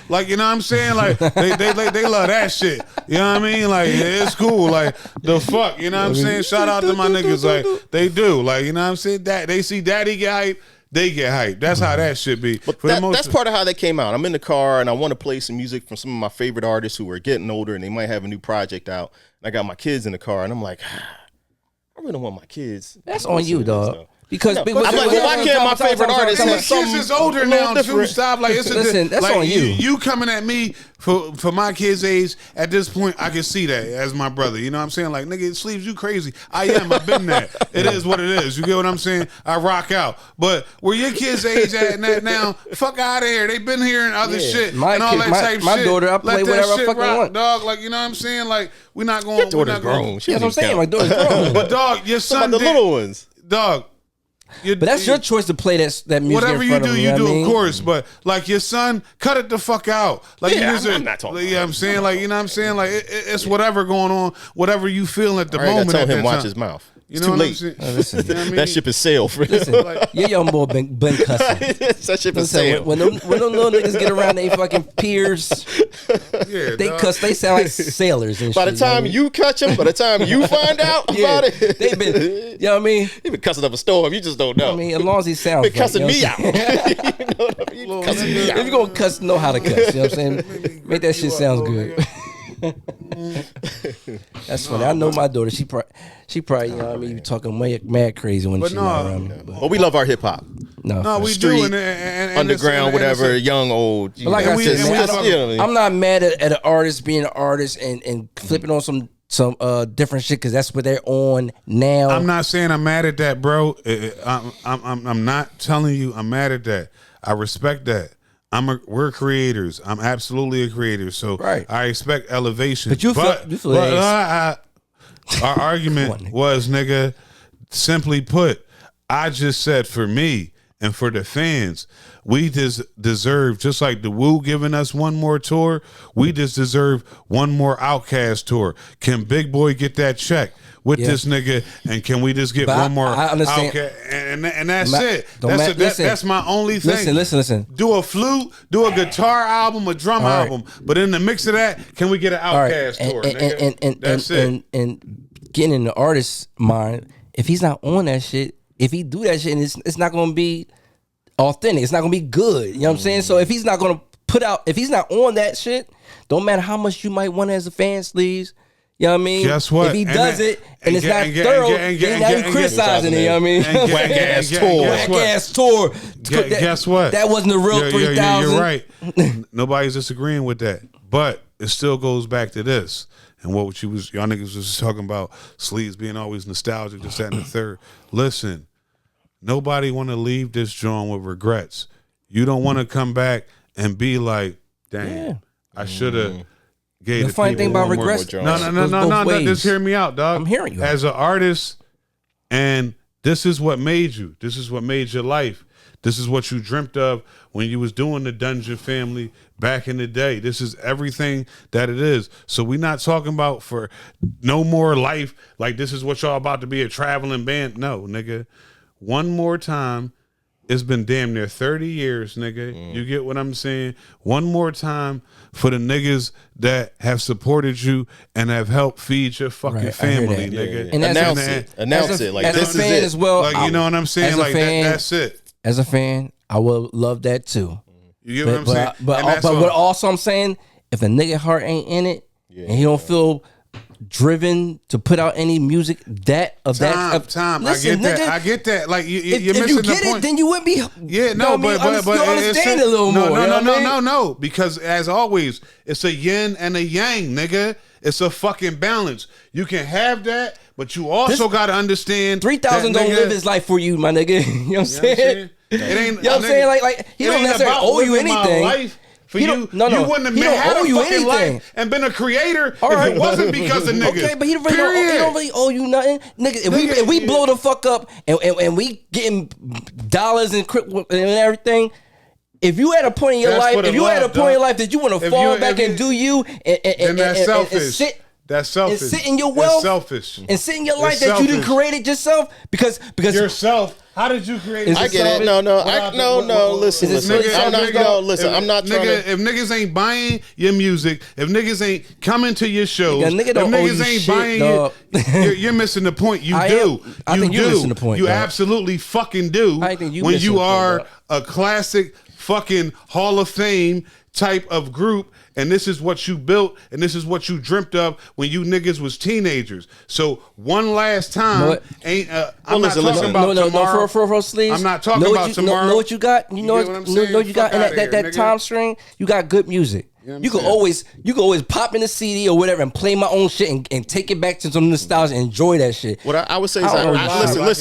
Like, you know what I'm saying? Like, they love that shit. You know what I mean? Like, it's cool. Like, the fuck, you know what I'm saying? Shout out to my niggas. Like, they do. Like, you know what I'm saying? They see daddy get hype, they get hype. That's how that should be. But that's part of how they came out. I'm in the car and I want to play some music from some of my favorite artists who are getting older and they might have a new project out. And I got my kids in the car and I'm like, I really don't want my kids. That's on you, dog. Because I'm like, well, why can't my favorite artist have something? Kids is older now too. Stop. Like, listen, that's like, on you. You coming at me for my kids' age at this point, I can see that as my brother. You know what I'm saying? Like, nigga, Sleeves, you crazy. I am. I've been that. It is what it is. You get what I'm saying? I rock out. But where your kids' age at now, fuck out of here. They been hearing other shit and all that type shit. My daughter, I play whatever I fucking want, dog. Like, you know what I'm saying? Like, we're not going. Your daughter's grown. That's what I'm saying. My daughter's grown. But dog, your son, the little ones, dog. But that's your choice to play that music. Whatever in front you do, of you do, of course. But like your son, cut it the fuck out. Like, I'm not talking. You know what I'm saying? Like, you know what I'm saying? Like, it's whatever going on, whatever you feel at the moment. I told him watch his mouth. It's too late. Listen, you know what I mean? That ship is sailed for him. Listen, your young boy been cussing. That ship is sailed. When them little niggas get around they fucking peers, they cuss. They sound like sailors and shit. By the time you catch them, by the time you find out about it, they been, you know what I mean? He been cussing up a storm. You just don't know. I mean, as long as he sounds been cussing me out. You know what I mean? Cussing me out. If you're gonna cuss, know how to cuss. You know what I'm saying? Make that shit sound good. That's funny. I know my daughter. She probably, you know what I mean, you talking mad crazy when she's not around me. But we love our hip hop. No, we Street, do. And underground, whatever, young, old. But like I said, I'm not mad at an artist being an artist and flipping on some different shit because that's what they're on now. I'm not saying I'm mad at that, bro. I'm not telling you I'm mad at that. I respect that. We're creators. I'm absolutely a creator. So I expect elevation. But you feel our argument was, nigga, simply put, I just said for me and for the fans, we just deserve, just like the Wu giving us one more tour, we just deserve one more Outkast tour. Can Big Boy get that check with this nigga, and can we just get one more Outkast? And that's it. That's my only thing. Listen. Do a flute, do a guitar album, a drum album, but in the mix of that, can we get an Outkast tour? That's it. And getting in the artist's mind, if he's not on that shit, if he do that shit, and it's not going to be authentic, it's not going to be good. You know what I'm saying? So if he's not going to if he's not on that shit, don't matter how much you might want as a fan, Sleeves. You know what I mean? Guess what? If he does it and it's not thorough, then now you criticizing it. You know what I mean? Whack ass tour. Guess what? That wasn't the real 3,000. You're right. Nobody's disagreeing with that, but it still goes back to this. And y'all niggas was talking about Sleeves being always nostalgic, this, that, and the third. Listen, nobody want to leave this joint with regrets. You don't want to come back and be like, damn, I should have gave the funny thing about regrets. No. Just hear me out, dog. I'm hearing you. As an artist, and this is what made you. This is what made your life. This is what you dreamt of when you was doing the Dungeon Family back in the day. This is everything that it is. So we not talking about for no more life, like this is what y'all about to be, a traveling band. No, nigga. One more time. It's been damn near 30 years, nigga. You get what I'm saying? One more time for the niggas that have supported you and have helped feed your fucking family, nigga. Yeah. And announce it. Like, as this a fan is it. as well. Like, you know what I'm saying? Like, that's it. As a fan, I would love that too. You get what I'm saying? But what also I'm saying, if a nigga heart ain't in it and he don't feel driven to put out any music time. Listen, I get that. Like you're missing the point. If you get it, then you wouldn't be. Yeah, no, but understand a little more. No. Because as always, it's a yin and a yang, nigga. It's a fucking balance. You can have that, but you also got to understand 3,000 don't live his life for you, my nigga. You know what I'm saying? It ain't. You know what I'm saying? Like he don't necessarily owe you anything. For you, you wouldn't have had a fucking life and been a creator if it wasn't because of niggas. Okay, but he don't really owe you nothing, nigga. If we blow the fuck up and we getting dollars and everything. If you at a point in your life, that you want to fall back and do you, and that's selfish. And sit. That's selfish. And sit in your wealth. It's selfish. And sit in your life that you didn't create it yourself because yourself. How did you create it? I get it. No. Listen. I'm not trying to. If niggas ain't buying your music, if niggas ain't coming to your shows, if niggas ain't buying you, you're missing the point. You do. I think you're missing the point. You absolutely fucking do. I think when you are a classic fucking Hall of Fame type of group, and this is what you built, and this is what you dreamt of when you niggas was teenagers. So one last time, I'm not talking about tomorrow. For Sleeves. I'm not talking about tomorrow. Know what you got? You know what you got in that time string? You got good music. You can always pop in the CD or whatever and play my own shit and take it back to some nostalgia and enjoy that shit. What I would say is,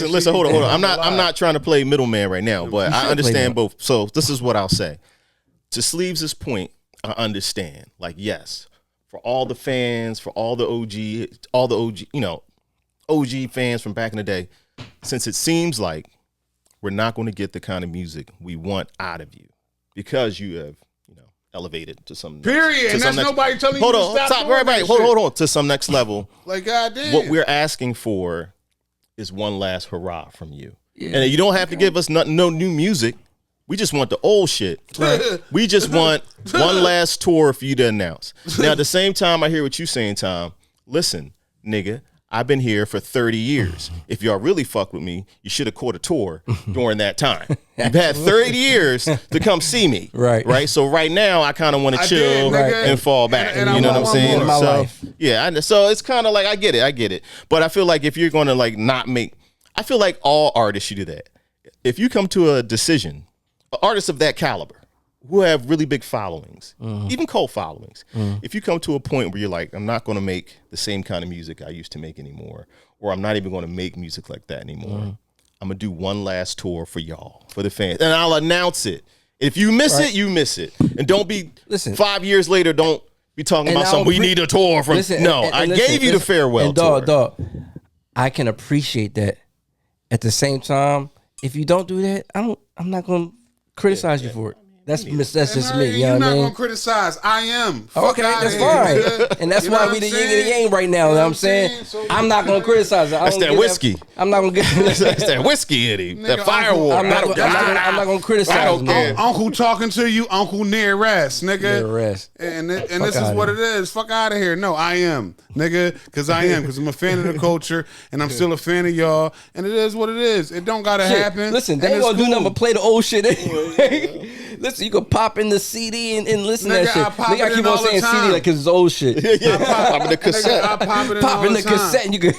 listen, hold on. I'm not trying to play middleman right now, but I understand both. So this is what I'll say. To Sleeves' point, I understand. Like, yes, for all the fans, for all the OG, OG fans from back in the day, since it seems like we're not going to get the kind of music we want out of you because you have, elevated to some period. And that's nobody telling you to stop. Right. Hold on. To some next level. Like, goddamn. What we're asking for is one last hurrah from you. Yeah. And you don't have to give us no new music. We just want the old shit. Right. We just want one last tour for you to announce. Now, at the same time, I hear what you're saying, Tom. Listen, nigga, I've been here for 30 years. If y'all really fuck with me, you should have caught a tour during that time. You've had 30 years to come see me. Right. So right now, I kind of want to chill and fall back. And you know what I'm saying? In my life. Yeah, so it's kind of like I get it. But I feel like if you're going to like not make, I feel like all artists should do that. If you come to a decision, artists of that caliber who have really big followings, even cult followings, if you come to a point where you're like, I'm not going to make the same kind of music I used to make anymore, or I'm not even going to make music like that anymore. I'm going to do one last tour for y'all, for the fans, and I'll announce it. If you miss it, you miss it. And don't be, 5 years later, don't be talking about something, we need a tour from. I gave you the farewell tour. Dog, I can appreciate that. At the same time, if you don't do that, I'm not going to criticize you for it. That's just me. You know You're what not I mean? gonna criticize. I am. Okay, that's fine. And that's why we the yin and the yang right now. You know what I'm saying? So, I'm not gonna criticize it. That's that whiskey. I'm not gonna get that's that whiskey in him. That firewater. I'm not gonna criticize. I don't care. Uncle talking to you, Uncle near rest, nigga. Near rest. And this is what it is. Fuck out of here. No, I am, nigga, because I'm a fan of the culture, and I'm still a fan of y'all. And it is what it is. It don't gotta happen. Listen, they ain't gonna do nothing but play the old shit anyway. Listen, you can pop in the CD and listen to that shit. Nigga, I keep on saying CD like it's old shit. Pop in the cassette. I pop it in Pop in the cassette and you can.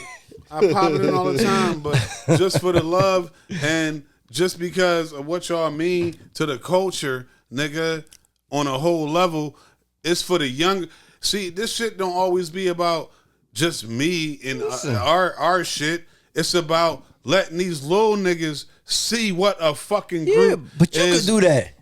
I pop it in all the time, but just for the love and just because of what y'all mean to the culture, nigga, on a whole level, it's for the young. See, this shit don't always be about just me and our shit. It's about letting these little niggas see what a fucking group but you could do that.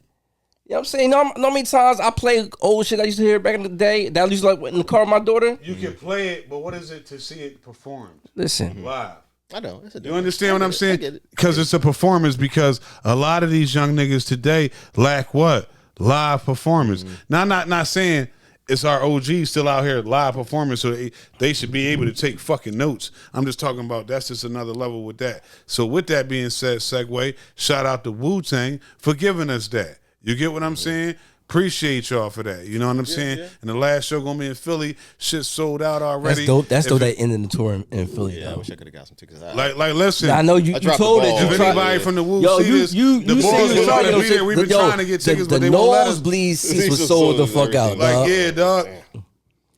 You know what I'm saying? No many times I play old shit I used to hear back in the day that I used to like in the car with my daughter. You can play it, but what is it to see it performed? Listen. Live. I know. You understand what I'm saying? Because it's a performance, because a lot of these young niggas today lack what? Live performance. Now, I'm not saying it's our OGs still out here live performance, so they should be able to take fucking notes. I'm just talking about that's just another level with that. So with that being said, segue, shout out to Wu-Tang for giving us that. You get what I'm saying? Appreciate y'all for that. You know what I'm saying? Yeah. And the last show gonna be in Philly. Shit sold out already. That's dope. That's dope. They ended the tour in Philly. Yeah, I wish I could have got some tickets. Like, listen. I know you told it. If anybody from the Wu see this, the Bols was trying to be there. We've been trying to get tickets, but they won't let us. The nosebleed seats was sold the fuck out. Like, yeah, dog.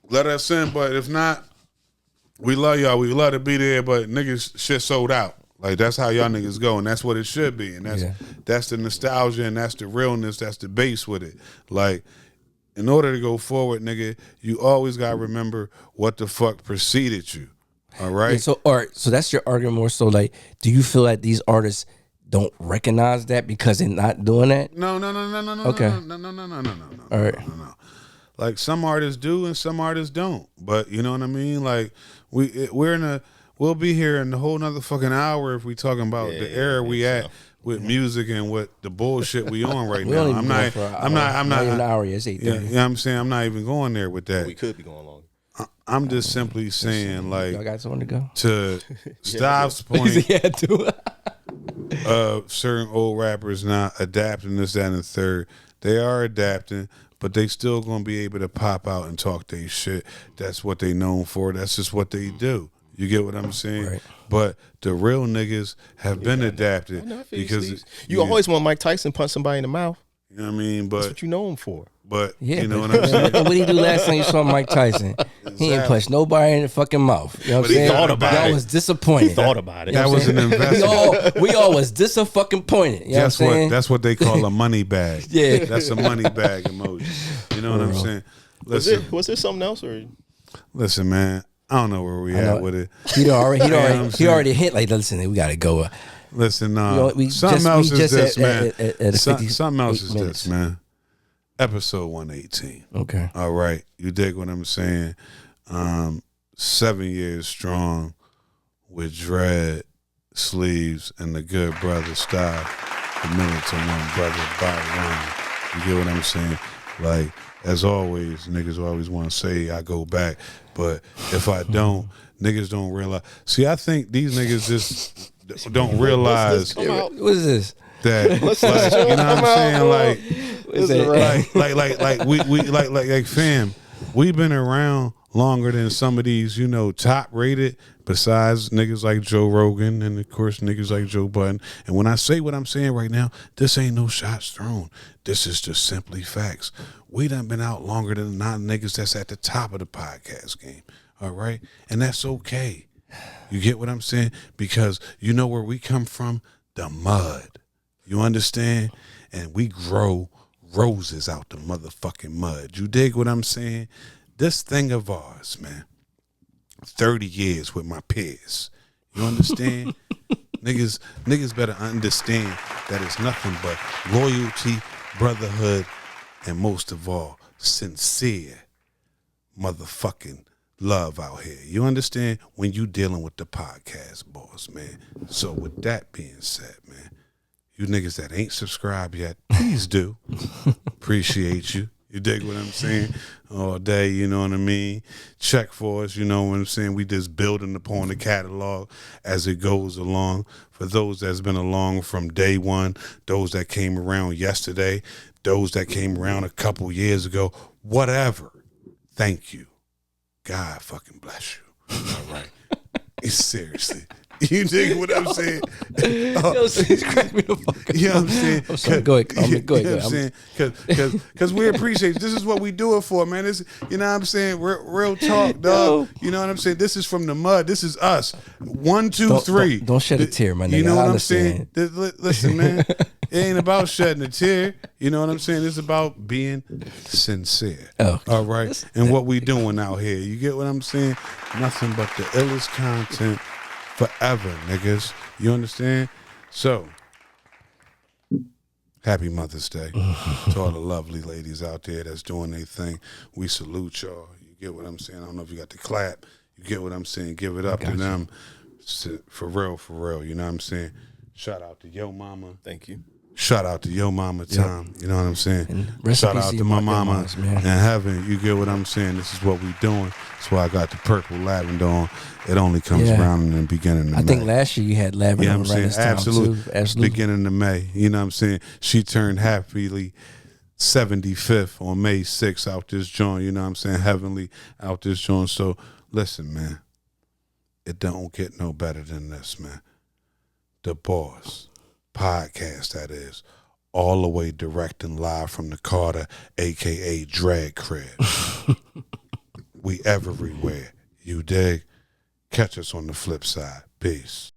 Let us in, but if not, we love y'all. We love to be there, but niggas shit sold out. Like, that's how y'all niggas go, and that's what it should be. And that's the nostalgia, and that's the realness, that's the base with it. Like, in order to go forward, nigga, you always got to remember what the fuck preceded you. All right? Yeah, all right, so that's your argument more so, like, do you feel like these artists don't recognize that because they're not doing that? No. Okay. No. All right. No. Like, some artists do and some artists don't. But, you know what I mean? Like, we'll be here in a whole nother fucking hour if we talking about the era we at with music and what the bullshit we on right now. I'm not an hour yet. It's 8:30. Yeah, you know what I'm saying? I'm not even going there with that. We could be going longer. I'm just simply saying, like, y'all got someone to go? To Styles' point, certain old rappers now adapting this, that, and the third. They are adapting, but they still gonna be able to pop out and talk their shit. That's what they known for. That's just what they do. You get what I'm saying? Right. But the real niggas have been adapted because you always want Mike Tyson punch somebody in the mouth. You know what I mean? But that's what you know him for. But yeah, you know what I'm saying? What did he do last time you saw Mike Tyson? Exactly. He ain't punched nobody in the fucking mouth. You know what I'm saying? Thought about Y'all it. was disappointed. He thought about it. That was an investment. We all was disappointed. You know what I'm saying? That's what they call a money bag. Yeah. That's a money bag emoji. You know what I'm saying? Listen, was there something else? Or listen, man. I don't know where we at with it. He already hit like, listen, we gotta go. Listen, something else is this, man. Something else is this, man. Episode 118. Okay. All right. You dig what I'm saying? 7 years strong with dread, sleeves, and the good brother style. Committed to one brother by one. You get what I'm saying? Like, as always, niggas always want to say I go back. But if I don't, niggas don't realize. See, I think these niggas just don't realize. What is this? That, like, you know what I'm saying? Like, fam, we've been around longer than some of these, top rated, besides niggas like Joe Rogan and of course niggas like Joe Budden. And when I say what I'm saying right now, this ain't no shots thrown. This is just simply facts. We done been out longer than the niggas that's at the top of the podcast game. All right? And that's okay. You get what I'm saying? Because you know where we come from? The mud. You understand? And we grow roses out the motherfucking mud. You dig what I'm saying? This thing of ours, man, 30 years with my peers. You understand? Niggas better understand that it's nothing but loyalty, brotherhood, and most of all, sincere motherfucking love out here. You understand? When you dealing with the podcast boss, man. So with that being said, man, you niggas that ain't subscribed yet, please do. Appreciate you. You dig what I'm saying? All day, you know what I mean? Check for us, you know what I'm saying? We just building upon the catalog as it goes along. For those that's been along from day one, those that came around yesterday, those that came around a couple years ago, whatever. Thank you. God fucking bless you. All right. Seriously. You dig what I'm saying? Yo, he's cracking me the fuck up. You know what I'm saying? I'm sorry. Go ahead. Go ahead. You know what I'm saying? Because we appreciate it. This is what we do it for, man. This, you know what I'm saying? Real talk, dog. You know what I'm saying? This is from the mud. This is us. 1, 2, 3. Don't shed a tear, my nigga. You know what I'm saying? Listen, man. It ain't about shedding a tear. You know what I'm saying? It's about being sincere. Oh, all right? And what we doing out here. You get what I'm saying? Nothing but the illest content forever, niggas. You understand? So, happy Mother's Day to all the lovely ladies out there that's doing their thing. We salute y'all. You get what I'm saying? I don't know if you got the clap. You get what I'm saying? Give it up to them. For real. You know what I'm saying? Shout out to Yo Mama. Thank you. Shout out to Yo Mama Tom. You know what I'm saying? Shout out to my mama in heaven. You get what I'm saying? This is what we doing. That's why I got the purple lavender on. It only comes around in the beginning of May. I think last year you had lavender you know on what I'm right saying? this time too. Absolutely. Beginning of May. You know what I'm saying? She turned happily 75th on May 6th out this joint. You know what I'm saying? Heavenly out this joint. So listen, man. It don't get no better than this, man. The Boss podcast, that is, all the way direct and live from the Carter, a.k.a. Drag Crib. We everywhere. You dig? Catch us on the flip side. Peace.